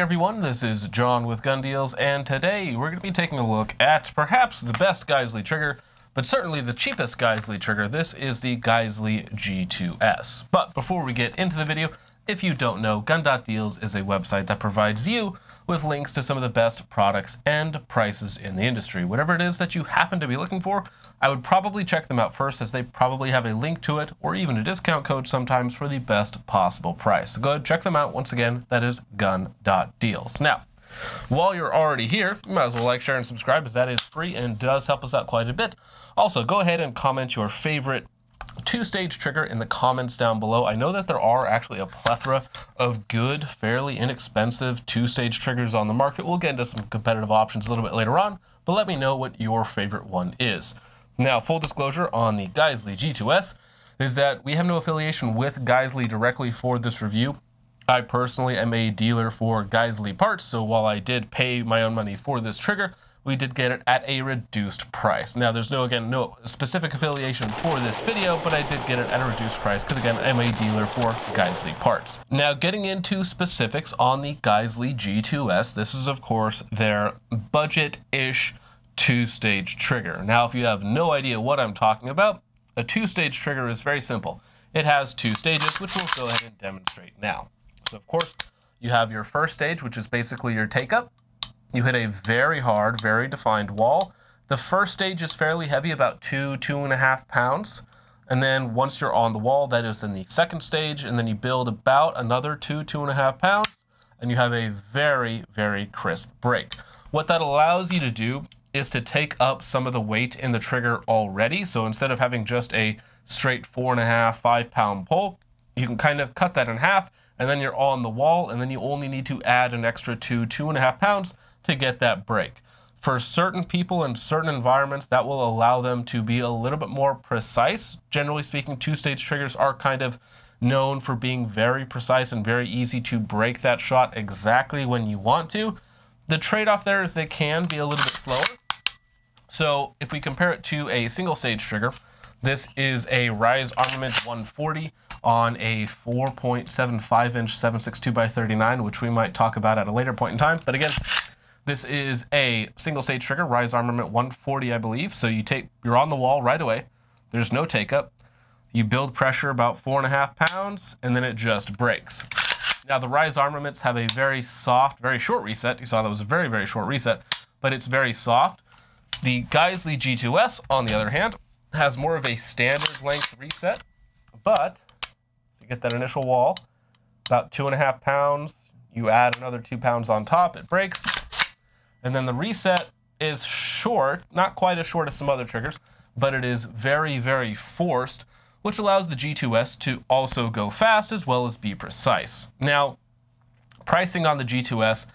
everyone, this is John with Gun Deals, and today we're going to be taking a look at perhaps the best Geissele trigger, but certainly the cheapest Geissele trigger. This is the Geissele G2s. But before we get into the video, if you don't know, Gun.Deals is a website that provides you with links to some of the best products and prices in the industry. Whatever it is that you happen to be looking for, I would probably check them out first, as they probably have a link to it or even a discount code sometimes for the best possible price. So go ahead, check them out. Once again, that is Gun.Deals. Now, while you're already here, you might as well like, share, and subscribe, as that is free and does help us out quite a bit. Also, go ahead and comment your favorite two-stage trigger in the comments down below. I know that there are actually a plethora of good, fairly inexpensive two-stage triggers on the market. We'll get into some competitive options a little bit later on, but let me know what your favorite one is. Now, full disclosure on the Geissele G2s is that we have no affiliation with Geissele directly for this review. I personally am a dealer for Geissele parts, so while I did pay my own money for this trigger, we did get it at a reduced price. Now, there's no specific affiliation for this video, but I did get it at a reduced price because, again, I'm a dealer for Geissele parts. Now, getting into specifics on the Geissele G2s, this is, of course, their budget-ish two-stage trigger. Now, if you have no idea what I'm talking about, a two-stage trigger is very simple. It has two stages, which we'll go ahead and demonstrate now. So, of course, you have your first stage, which is basically your take-up. You hit a very hard, very defined wall. The first stage is fairly heavy, about 2.5 pounds. And then once you're on the wall, that is in the second stage, and then you build about another 2.5 pounds, and you have a very, very crisp break. What that allows you to do is to take up some of the weight in the trigger already. So instead of having just a straight 4.5, 5 pound pull, you can kind of cut that in half, and then you're on the wall, and then you only need to add an extra 2.5 pounds to get that break. For certain people in certain environments, that will allow them to be a little bit more precise. Generally speaking, two-stage triggers are kind of known for being very precise and very easy to break that shot exactly when you want to. The trade-off there is they can be a little bit slower. So if we compare it to a single-stage trigger, this is a Rise Armament 140 on a 4.75-inch 7.62x39, which we might talk about at a later point in time. But again, this is a single-stage trigger, Rise Armament 140, I believe. So you're on the wall right away. There's no take-up. You build pressure about 4.5 pounds, and then it just breaks. Now, the Rise Armaments have a very soft, very short reset. You saw that was a very, very short reset, but it's very soft. The Geissele G2s, on the other hand, has more of a standard length reset, but so you get that initial wall, about 2.5 pounds. You add another 2 pounds on top, it breaks. And then the reset is short, not quite as short as some other triggers, but it is very, very forced, which allows the G2s to also go fast as well as be precise. Now, pricing on the G2s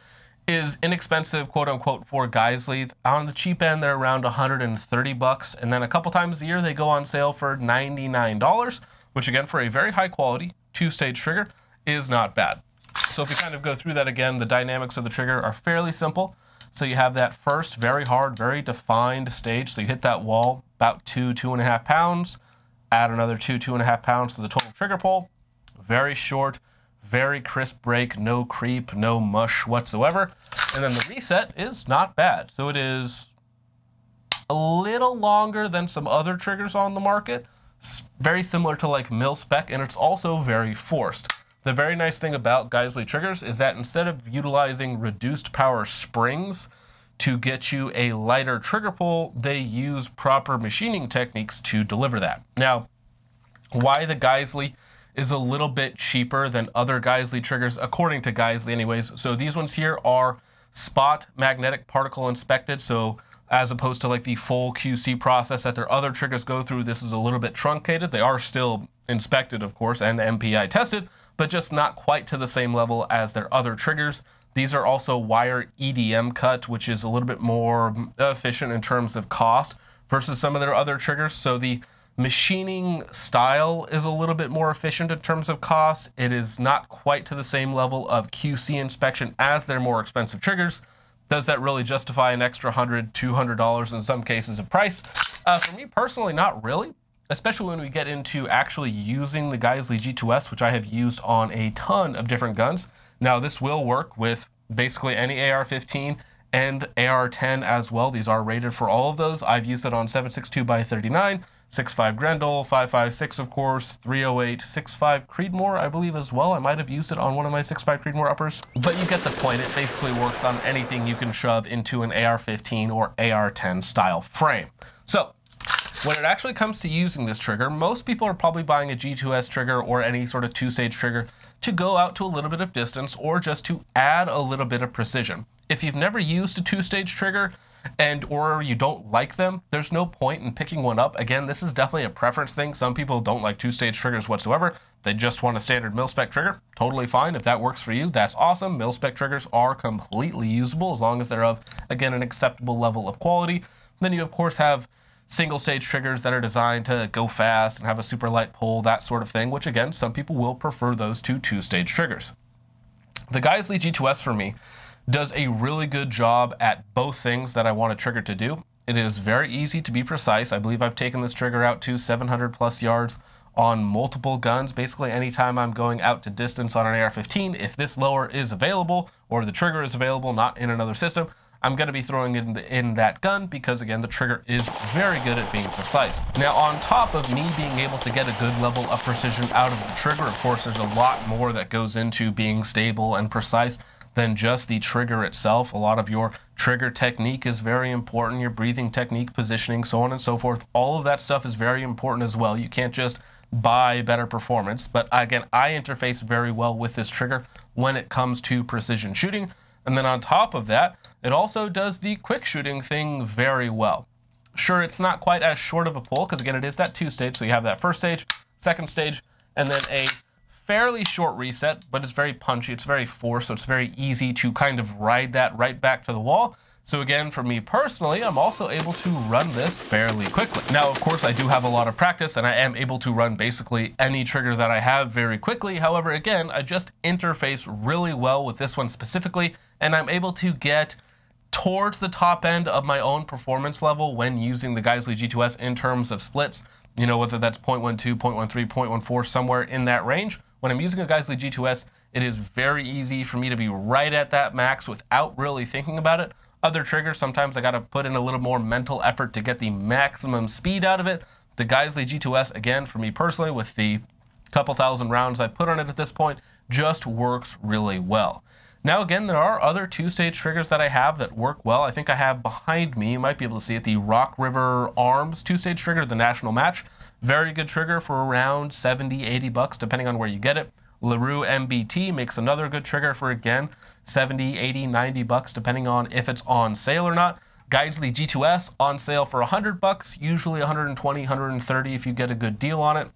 is inexpensive, quote unquote, for Geissele. On the cheap end, they're around 130 bucks, and then a couple times a year they go on sale for $99, which again, for a very high quality two-stage trigger, is not bad. So if we kind of go through that again, the dynamics of the trigger are fairly simple. So you have that first very hard, very defined stage. So you hit that wall, about 2.5 pounds, add another 2.5 pounds to the total trigger pull. Very short, very crisp break, no creep, no mush whatsoever. And then the reset is not bad. So it is a little longer than some other triggers on the market. Very similar to like Mil-Spec, and it's also very forced. The very nice thing about Geissele triggers is that instead of utilizing reduced power springs to get you a lighter trigger pull, they use proper machining techniques to deliver that. Now, why the Geissele is a little bit cheaper than other Geissele triggers, according to Geissele anyways. So these ones here are spot magnetic particle inspected. So as opposed to like the full QC process that their other triggers go through, this is a little bit truncated. They are still inspected, of course, and MPI tested, but just not quite to the same level as their other triggers. These are also wire EDM cut, which is a little bit more efficient in terms of cost versus some of their other triggers. So the machining style is a little bit more efficient in terms of cost. It is not quite to the same level of QC inspection as their more expensive triggers. Does that really justify an extra $100, $200 in some cases of price? For me personally, not really. especially when we get into actually using the Geissele G2s, which I have used on a ton of different guns. Now, this will work with basically any AR-15 and AR-10 as well. These are rated for all of those. I've used it on 7.62x39, 6.5 Grendel, 5.56 of course, 308, 6.5 Creedmoor I believe as well. I might have used it on one of my 6.5 Creedmoor uppers, but you get the point. It basically works on anything you can shove into an AR-15 or AR-10 style frame. So when it actually comes to using this trigger, most people are probably buying a G2s trigger or any sort of two-stage trigger to go out to a little bit of distance or just to add a little bit of precision. If you've never used a two-stage trigger or you don't like them, there's no point in picking one up. Again, this is definitely a preference thing. Some people don't like two-stage triggers whatsoever. They just want a standard Mil-Spec trigger. Totally fine. If that works for you, that's awesome. Mil-Spec triggers are completely usable as long as they're of, again, an acceptable level of quality. Then you, of course, have single stage triggers that are designed to go fast and have a super light pull, that sort of thing, which again, some people will prefer those to two-stage triggers. The Geissele G2s for me does a really good job at both things that I want a trigger to do. It is very easy to be precise. I believe I've taken this trigger out to 700 plus yards on multiple guns. Basically, anytime I'm going out to distance on an AR-15, if this lower is available or the trigger is available, not in another system, I'm going to be throwing it in that gun because, again, the trigger is very good at being precise. Now, on top of me being able to get a good level of precision out of the trigger, of course, there's a lot more that goes into being stable and precise than just the trigger itself. A lot of your trigger technique is very important, your breathing technique, positioning, so on and so forth. All of that stuff is very important as well. You can't just buy better performance. But again, I interface very well with this trigger when it comes to precision shooting. And then on top of that, it also does the quick shooting thing very well. Sure, it's not quite as short of a pull because, again, it is that two-stage. So you have that first stage, second stage, and then a fairly short reset, but it's very punchy. It's very forced, so it's very easy to kind of ride that right back to the wall. So again, for me personally, I'm also able to run this fairly quickly. Now, of course, I do have a lot of practice and I am able to run basically any trigger that I have very quickly. However, again, I just interface really well with this one specifically, and I'm able to get towards the top end of my own performance level when using the Geissele G2s in terms of splits, you know, whether that's 0.12, 0.13, 0.14, somewhere in that range. When I'm using a Geissele G2s, it is very easy for me to be right at that max without really thinking about it. Other triggers, sometimes I got to put in a little more mental effort to get the maximum speed out of it. The Geissele G2s, again, for me personally, with the couple thousand rounds I put on it at this point, just works really well. Now, again, there are other two-stage triggers that I have that work well. I think I have behind me, you might be able to see it, the Rock River Arms two-stage trigger, the National Match. Very good trigger for around 70, 80 bucks, depending on where you get it. LaRue MBT makes another good trigger for, again, 70, 80, 90 bucks, depending on if it's on sale or not. Geissele G2s on sale for 100 bucks, usually 120, 130 if you get a good deal on it.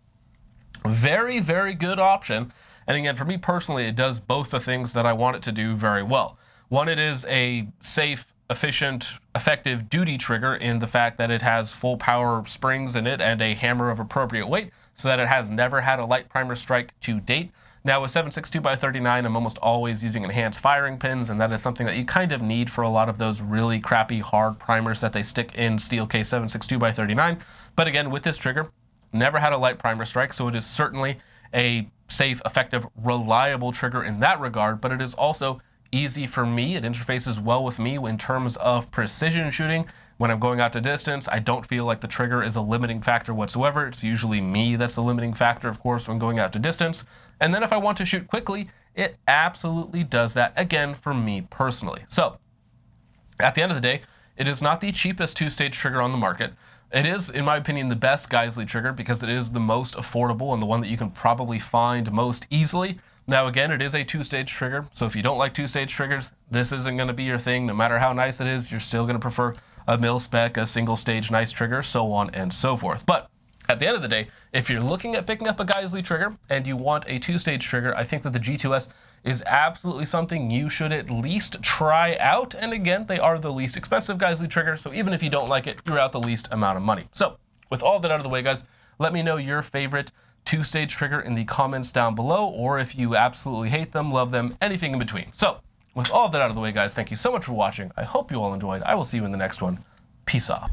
Very, very good option. And again, for me personally, it does both the things that I want it to do very well. One, it is a safe, efficient, effective duty trigger in the fact that it has full power springs in it and a hammer of appropriate weight, so that it has never had a light primer strike to date. Now with 7.62x39, I'm almost always using enhanced firing pins, and that is something that you kind of need for a lot of those really crappy hard primers that they stick in steel case 7.62x39. But again, with this trigger, never had a light primer strike, so it is certainly a safe, effective, reliable trigger in that regard, but it is also easy for me. It interfaces well with me in terms of precision shooting. When I'm going out to distance, I don't feel like the trigger is a limiting factor whatsoever. It's usually me that's the limiting factor, of course, when going out to distance. And then if I want to shoot quickly, it absolutely does that, again, for me personally. So at the end of the day, it is not the cheapest two-stage trigger on the market. It is, in my opinion, the best Geissele trigger because it is the most affordable and the one that you can probably find most easily. Now, again, it is a two-stage trigger, so if you don't like two-stage triggers, this isn't going to be your thing. No matter how nice it is, you're still going to prefer a Mil-Spec, a single-stage nice trigger, so on and so forth. But at the end of the day, if you're looking at picking up a Geissele trigger and you want a two-stage trigger, I think that the G2s is absolutely something you should at least try out. And again, they are the least expensive Geissele trigger, so even if you don't like it, you're out the least amount of money. So with all that out of the way, guys, let me know your favorite two-stage trigger in the comments down below, or if you absolutely hate them, love them, anything in between. So with all of that out of the way, guys, thank you so much for watching. I hope you all enjoyed. I will see you in the next one. Peace off.